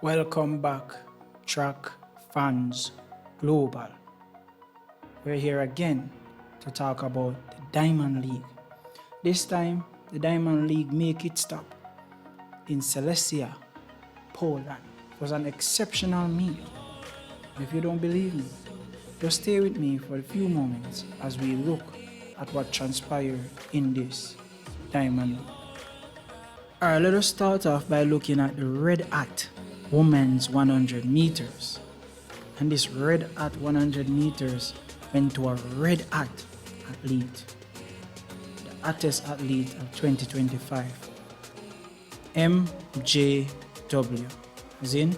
Welcome back, track fans global. We're here again to talk about the Diamond League. This time, the Diamond League make it stop in Silesia, Poland. It was an exceptional meet. If you don't believe me, just stay with me for a few moments as we look at what transpired in this Diamond League. Alright, let us start off by looking at the red hat women's 100 meters. And this red hat 100 meters went to a red hat athlete, the hottest athlete of 2025, MJW, as in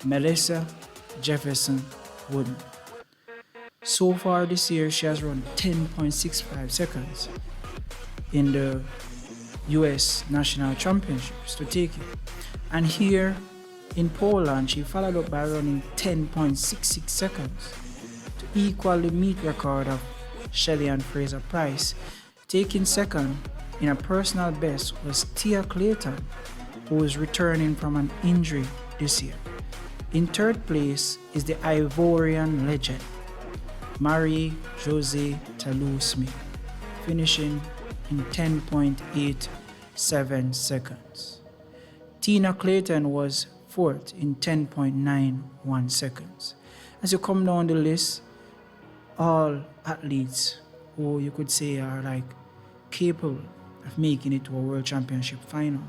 Melissa Jefferson Wooden. So far this year, she has run 10.65 seconds in the US National Championships to take it. And here in Poland, she followed up by running 10.66 seconds to equal the meet record of Shelley and Fraser Price. Taking second in a personal best was Tia Clayton, who is returning from an injury this year. In third place is the Ivorian legend, Marie-Josée Tallou-Smith, finishing in 10.87 seconds. Tina Clayton was fourth in 10.91 seconds. As you come down the list, all athletes who you could say are like capable of making it to a World Championship final.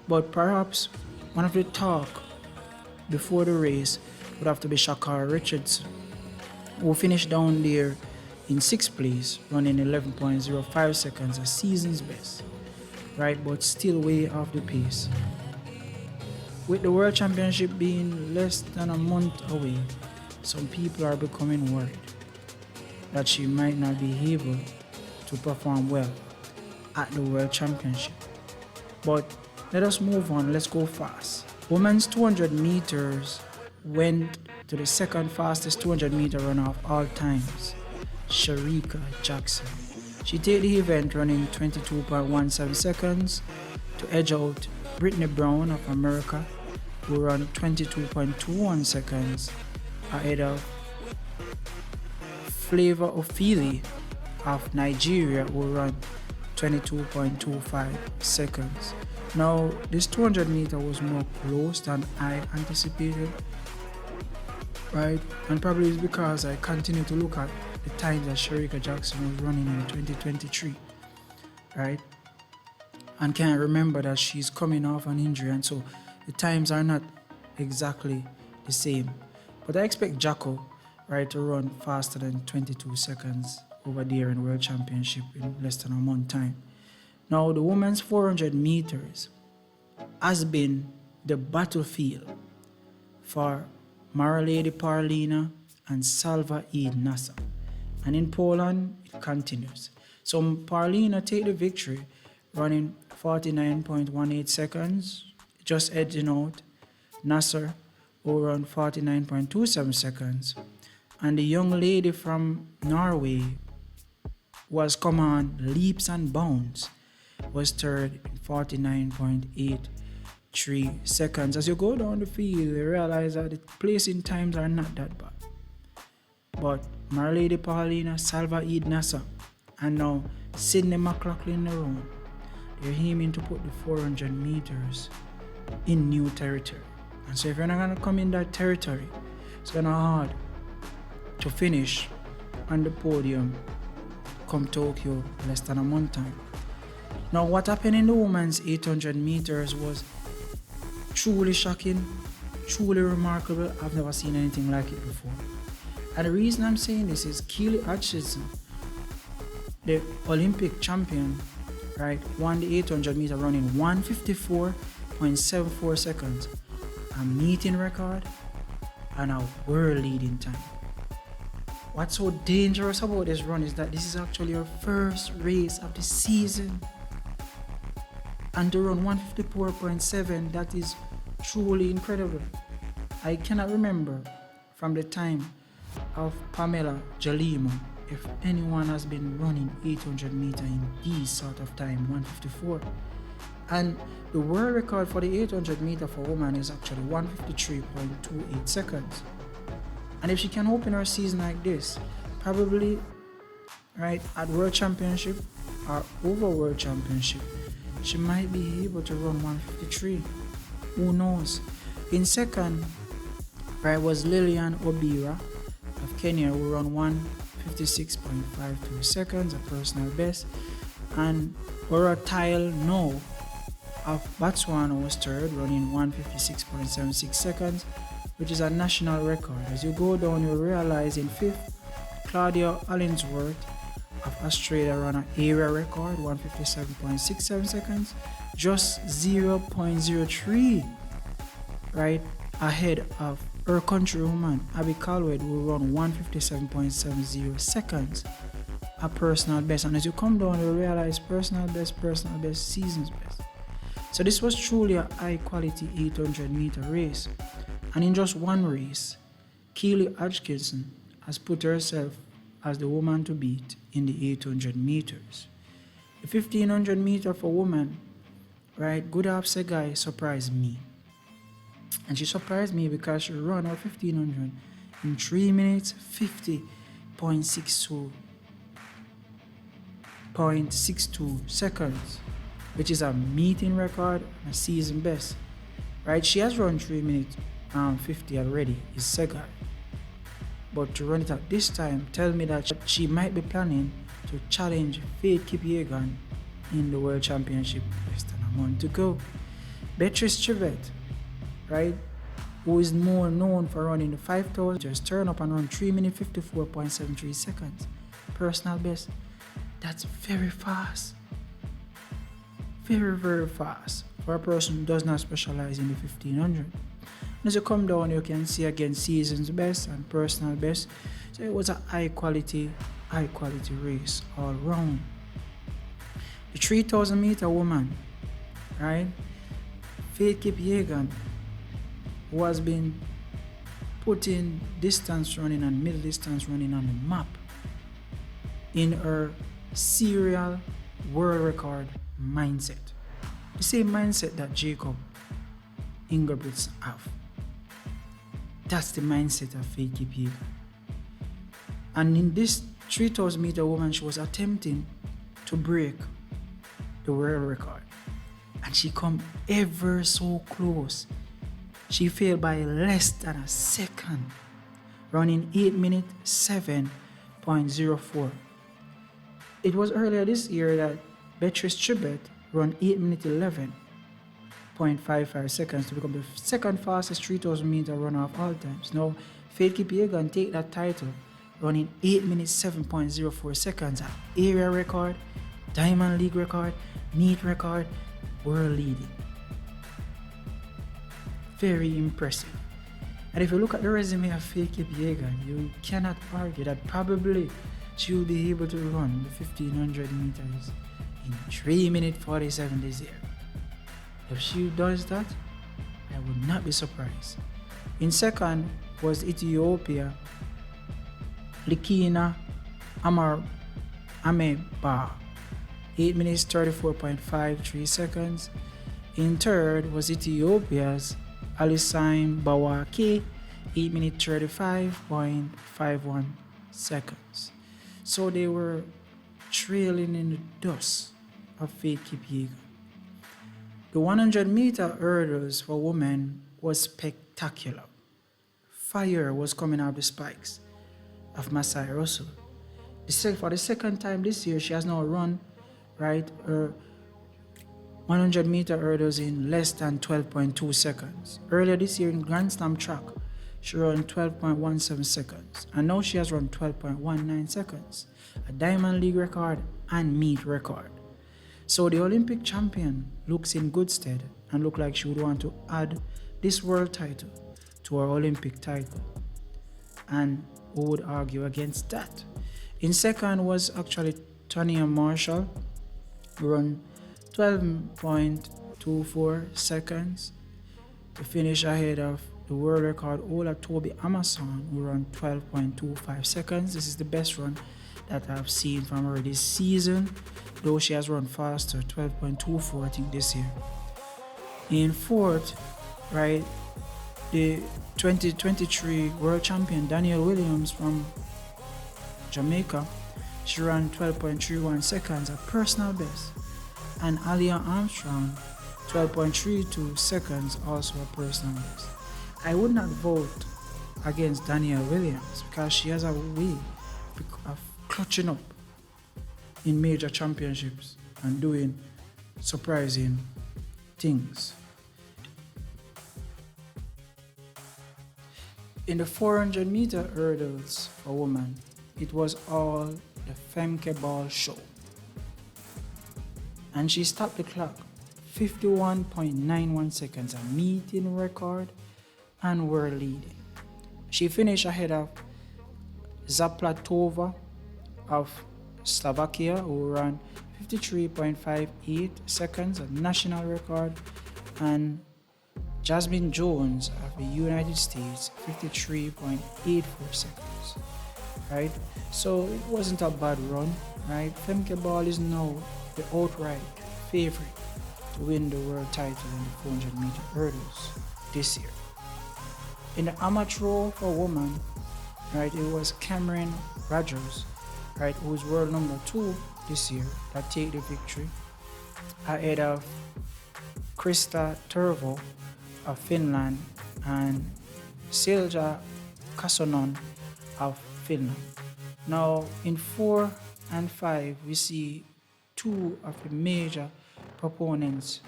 But perhaps one of the talk before the race would have to be Shakara Richardson, who finished down there in sixth place, running 11.05 seconds, a season's best, right? But still way off the pace. With the World Championship being less than a month away, some people are becoming worried that she might not be able to perform well at the World Championship. But let us move on, let's go fast. Women's 200 meters went to the second fastest 200 meter runner of all times, Shericka Jackson. She did the event running 22.17 seconds to edge out Brittany Brown of America, who ran 22.21 seconds ahead of Flavor Ofili of Nigeria, who ran 22.25 seconds. Now, this 200 meter was more close than I anticipated, right? And probably it's because I continue to look at the times that Shericka Jackson was running in 2023, right? And can't remember that she's coming off an injury, and so the times are not exactly the same. But I expect Jacko, right, to run faster than 22 seconds over there in World Championship in less than a month time. Now, the women's 400 meters has been the battlefield for Maralady Parlina and Salva Eid Nasa. And in Poland, it continues. So Parlina take the victory, running 49.18 seconds, just edging out Nasser, who ran 49.27 seconds. And the young lady from Norway was come on leaps and bounds, was third in 49.83 seconds. As you go down the field, you realize that the placing times are not that bad. But Maralady Parlina, Salva Eid Nasa, and now Sydney McLaughlin around, they're aiming to put the 400 meters in new territory. And so if you're not going to come in that territory, it's going to be hard to finish on the podium come Tokyo less than a month time. Now, what happened in the women's 800 meters was truly shocking, truly remarkable. I've never seen anything like it before. And the reason I'm saying this is Keely Hutchinson, the Olympic champion, right, won the 800 meter running 154.74 seconds, a meeting record and a world leading time. What's so dangerous about this run is that this is actually her first race of the season. And to run 154.7, that is truly incredible. I cannot remember from the time of Pamela Jalimo if anyone has been running 800 meter in these sort of time, 154. And the world record for the 800 meter for women is actually 153.28 seconds. And if she can open her season like this, probably right at World Championship or over World Championship, she might be able to run 153. Who knows? In second, right, was Lillian Obira of Kenya, who run 156.52 seconds, a personal best. And Orotail No of Botswana was third, running 156.76 seconds, which is a national record. As you go down, you'll realize in fifth, Claudia Hollingsworth of Australia ran an area record, 157.67 seconds, just 0.03, right, ahead of her countrywoman, Abby Calwood, who run 157.70 seconds, a personal best. And as you come down, you'll realize personal best, season's best. So this was truly a high-quality 800-meter race. And in just one race, Keely Hodgkinson has put herself as the woman to beat in the 800 meters. The 1500 meter for women, right, Good Half Segai surprised me. And she surprised me because she ran her 1500 in 3 minutes 50.62 seconds, which is a meeting record and a season best. Right, she has run 3 minutes 50 already, is Segai. But to run it at this time, tell me that she might be planning to challenge Faith Kipyegon in the World Championship less than a month to go. Beatrice Chivette, right, who is more known for running the 5,000, just turn up and run 3 minutes 54.73 seconds. Personal best. That's very fast. Very, very fast for a person who does not specialize in the 1500. As you come down, you can see again season's best and personal best. So it was a high quality race all round. The 3,000 meter woman, right, Faith Kipyegon, who has been putting distance running and middle distance running on the map in her serial world record mindset. The same mindset that Jacob Ingebrigtsen have. That's the mindset of Faith Kipyegon. And in this 3,000 meter woman, she was attempting to break the world record. And she come ever so close. She failed by less than a second, running 8 minutes 7.04. It was earlier this year that Beatrice Chibet ran 8 minutes 11.55 seconds to become the second fastest 3,000 meter runner of all times. Now, Faith Kipyegon take that title, running 8 minutes 7.04 seconds, an area record, Diamond League record, meet record, world leading. Very impressive. And if you look at the resume of Faith Kipyegon, you cannot argue that probably she will be able to run the 1500 meters in 3 minutes 47 this year. If she does that, I would not be surprised. In second was Ethiopia, Likina Ameba, 8 minutes 34.53 seconds. In third was Ethiopia's Alisime Bawaki, 8 minutes 35.51 seconds. So they were trailing in the dust of Faith Kipyegon. The 100 meter hurdles for women was spectacular. Fire was coming out of the spikes of Masai Russell. For the second time this year, she has now run her 100 meter hurdles in less than 12.2 seconds. Earlier this year in Grand Slam track, she ran 12.17 seconds, and now she has run 12.19 seconds, a Diamond League record and meet record. So the Olympic champion looks in good stead and look like she would want to add this world title to her Olympic title. And who would argue against that? In second was actually Tanya Marshall, who run 12.24 seconds to finish ahead of the world record holder Toby Amason, who ran 12.25 seconds. This is the best run that I've seen from her this season, though she has run faster, 12.24 I think this year. In fourth, right, the 2023 world champion Danielle Williams from Jamaica, she ran 12.31 seconds, a personal best. And Alia Armstrong, 12.32 seconds, also a personal best. I would not vote against Danielle Williams because she has a way of clutching up in major championships and doing surprising things. In the 400-meter hurdles for women, it was all the Femke Ball show. And she stopped the clock 51.91 seconds, a meeting record, and were leading. She finished ahead of Zaplatova of Slovakia, who ran 53.58 seconds, a national record, and Jasmine Jones of the United States, 53.84 seconds, right? So it wasn't a bad run, right? Femke Ball is now the outright favorite to win the world title in the 400-meter hurdles this year. In the amateur for women, right, it was Cameron Rogers, right, who's world number 2 this year, that take the victory, ahead of Krista Tervo of Finland and Silja Kasonen of Finland. Now in 4 and 5 we see 2 of the major proponents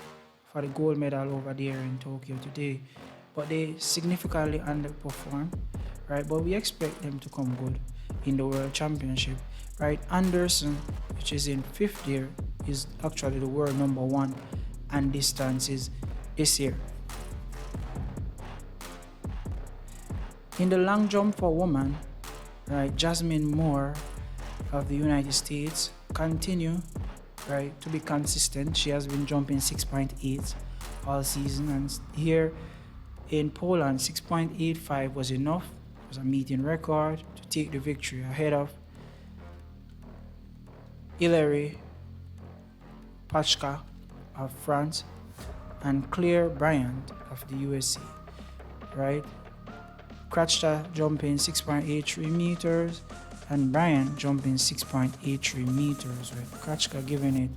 for the gold medal over there in Tokyo today, but they significantly underperformed, right? But we expect them to come good in the World Championship, right? Anderson, which is in 5th year, is actually the world number 1 and distances this year. In the long jump for women, right, Jasmine Moore of the United States continue, right, to be consistent. She has been jumping 6.8 all season, and here in Poland 6.85 was enough. It was a meeting record to take the victory ahead of Hilary Pachka of France and Claire Bryant of the USA, right? Kratchta jumping 6.83 meters and Bryant jumping 6.83 meters, with Kratchka giving it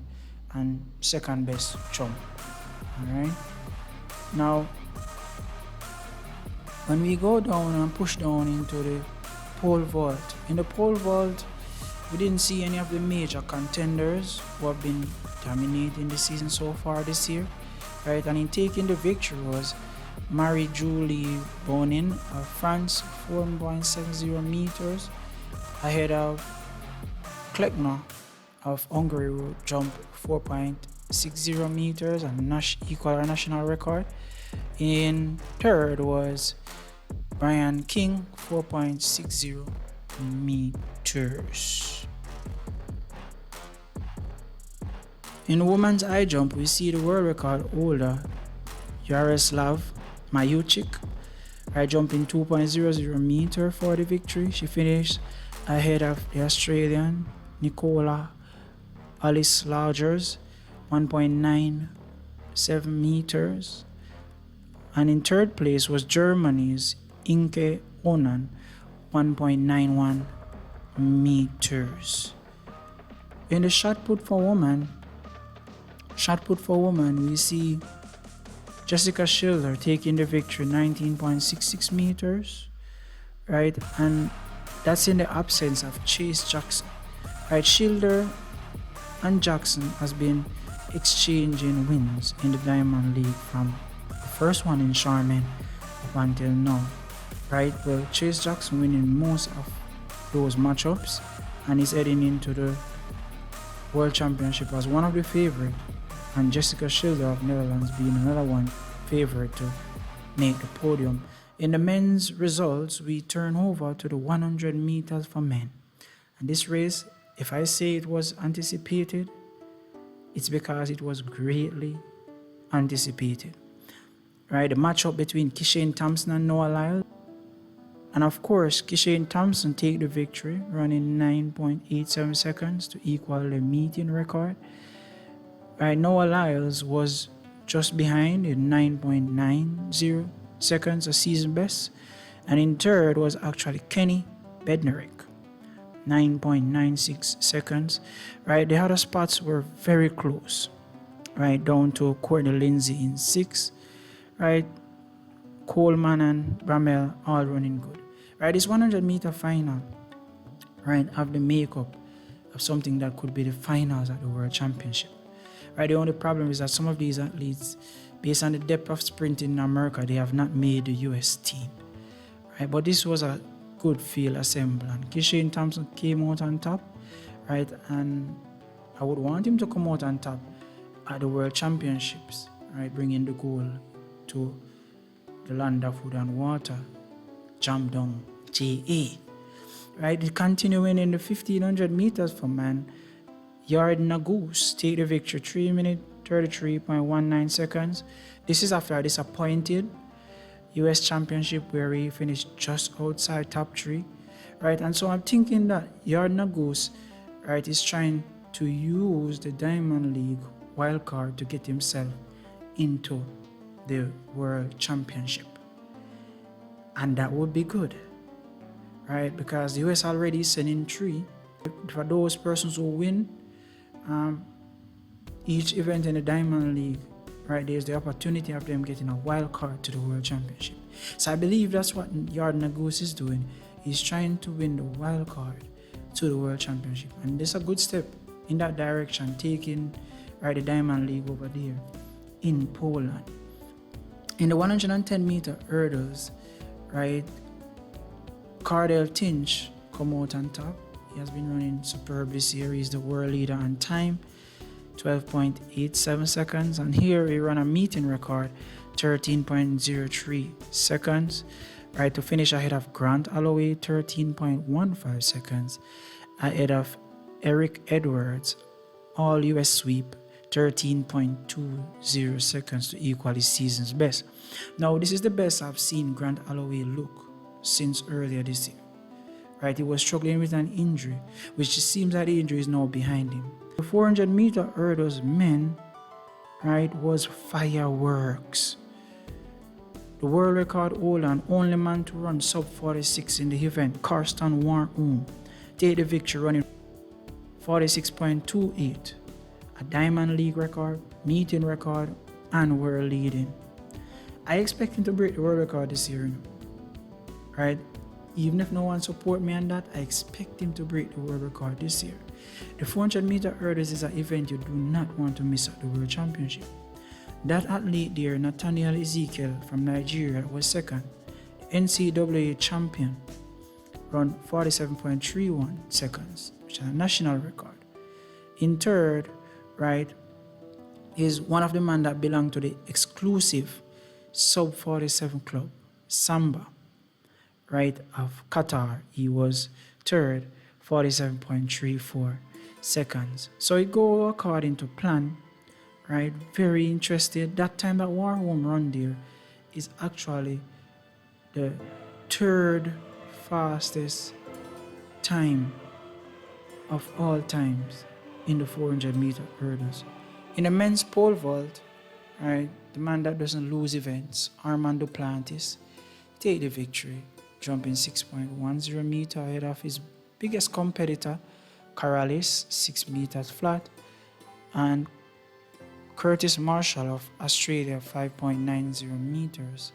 and second best jump. Alright. Now when we go down and push down into the pole vault, in the pole vault we didn't see any of the major contenders who have been dominating the season so far this year, right? And in taking the victory was Marie-Julie Bonin of France, 4.70 meters, ahead of Klekner of Hungary, who jumped 4.60 meters and equal our national record. In third was Brian King, 4.60 meters. In women's high jump, we see the world record holder Yaroslav Mayuchik, right, jumping 2.00 meter for the victory. She finished ahead of the Australian Nicola Alice Lodgers, 1.97 meters. And in third place was Germany's Inke Onan, 1.91 meters. In the shot put for women, we see Jessica Schilder taking the victory, 19.66 meters, right? And that's in the absence of Chase Jackson, right? Schilder and Jackson has been exchanging wins in the Diamond League from the first one in Charmin up until now, right? Well, Chase Jackson winning most of those matchups and is heading into the World Championship as one of the favorite, and Jessica Schilder of Netherlands being another one favorite to make the podium. In the men's results, we turn over to the 100 meters for men. And this race, if I say it was anticipated, it's because it was greatly anticipated. Right, the matchup between Kishane Thompson and Noah Lyles, And of course, Kishane Thompson take the victory, running 9.87 seconds to equal the meeting record. Right, Noah Lyles was just behind in 9.90 seconds, a season best. And in third was actually Kenny Bednarik, 9.96 seconds. Right, the other spots were very close. Right, down to Courtney Lindsay in sixth. Right, Coleman and Bramell all running good. Right, this 100-meter final, right, have the makeup of something that could be the finals at the World Championship. Right, the only problem is that some of these athletes, based on the depth of sprinting in America, they have not made the US team. Right, but this was a good field assemble, and Kishane Thompson came out on top. Right, and I would want him to come out on top at the World Championships. Right, bringing the gold to the land of wood and water, jump down JA. Right, continuing in the 1500 meters for man, Yard Nagus take the victory, 3 minutes 33.19 seconds. This is after a disappointed US Championship where he finished just outside top 3. Right, and so I'm thinking that Yard Nagus, right, is trying to use the Diamond League wildcard to get himself into the World Championship. And that would be good, right? Because the US already is sending 3. For those persons who win each event in the Diamond League, right, there's the opportunity of them getting a wild card to the World Championship. So I believe that's what Yard Nagus is doing. He's trying to win the wild card to the World Championship. And this is a good step in that direction, taking, right, the Diamond League over there in Poland. In the 110-meter hurdles, right, Cardell Tinch come out on top. He has been running superb this year. He's the world leader on time, 12.87 seconds. And here he ran a meeting record, 13.03 seconds. Right, to finish ahead of Grant Alloway, 13.15 seconds. Ahead of Eric Edwards, all US sweep, 13.20 seconds to equal his season's best. Now, this is the best I've seen Grant Alloway look since earlier this year. Right, he was struggling with an injury, which it seems that the injury is now behind him. The 400-meter hurdles men, right, was fireworks. The world record holder and only man to run sub 46 in the event, Karsten Warholm, take the victory running 46.28. A Diamond League record, meeting record, and world leading. I expect him to break the world record this year, right? Even if no one support me on that, I expect him to break the world record this year. The 400-meter hurdles is an event you do not want to miss at the World Championship. That athlete there, Nathaniel Ezekiel from Nigeria, was second. The NCAA champion, run 47.31 seconds, which is a national record. In third, right, is one of the men that belong to the exclusive sub 47 club, Samba, right, of Qatar. He was third, 47.34 seconds. So it go according to plan, right? Very interested. That time that Warholm run there is actually the third fastest time of all times in the 400-meter hurdles. In the men's pole vault, right, the man that doesn't lose events, Armand Duplantis, take the victory, jumping 6.10 meters ahead of his biggest competitor, Corrales, 6 meters flat, and Curtis Marshall of Australia, 5.90 meters.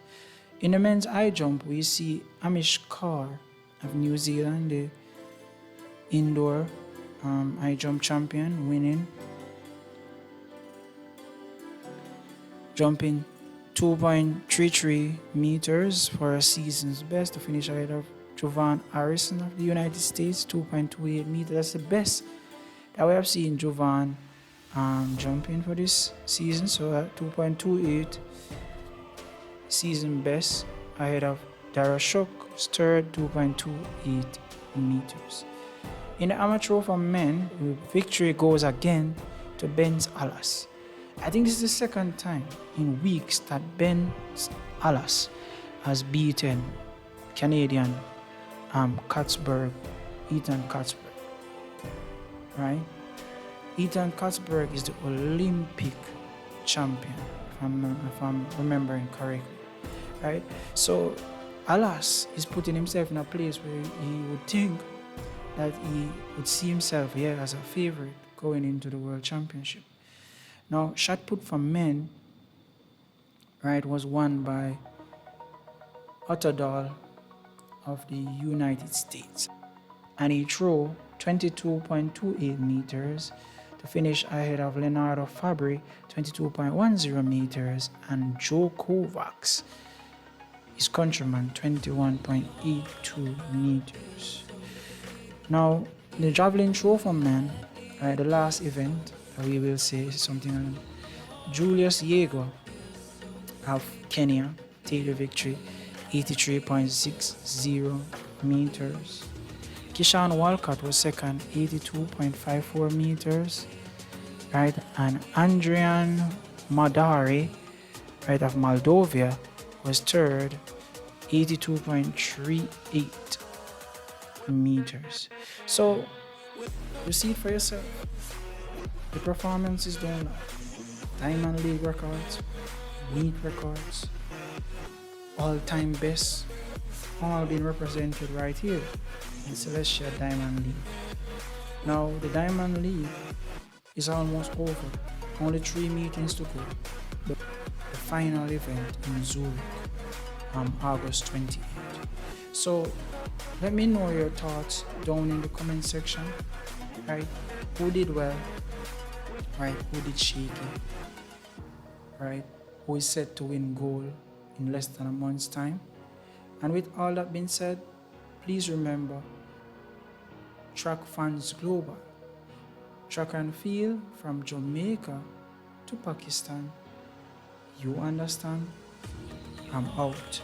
In the men's high jump, we see Amish Kaur of New Zealand, the indoor high jump champion, winning, jumping 2.33 meters for a season's best to finish ahead of Jovan Harrison of the United States, 2.28 meters. That's the best that we have seen Jovan jumping for this season. So 2.28 season best ahead of Darashok's third, 2.28 meters. In the amateur for men, the victory goes again to Ben Alas. I think this is the second time in weeks that Ben Alas has beaten Canadian Katzberg, Ethan Katzberg, right? Ethan Katzberg is the Olympic champion, if I'm remembering correctly, right? So Alas is putting himself in a place where he would think that he would see himself here as a favorite going into the World Championship. Now, shot put for men, right, was won by Otterdal of the United States, and he threw 22.28 meters to finish ahead of Leonardo Fabri, 22.10 meters, and Joe Kovacs, his countryman, 21.82 meters. Now, the javelin throw for men, the last event that we will say something on Julius Yego of Kenya take the victory, 83.60 meters. Kishane Walcott was second, 82.54 meters, right? And Andrian Madari, right, of Moldova was third, 82.38 meters. So you see it for yourself. The performances don't lie. Diamond League records, meet records, all-time best, all being represented right here in Silesia Diamond League. Now the Diamond League is almost over. Only 3 meetings to go. The final event in Zurich on August 28th. So let me know your thoughts down in the comment section. Right? Who did well? Right? Who did shaky? Right? Who is set to win gold in less than a month's time? And with all that being said, please remember, Track Fans Global. Track and field from Jamaica to Pakistan. You understand? I'm out.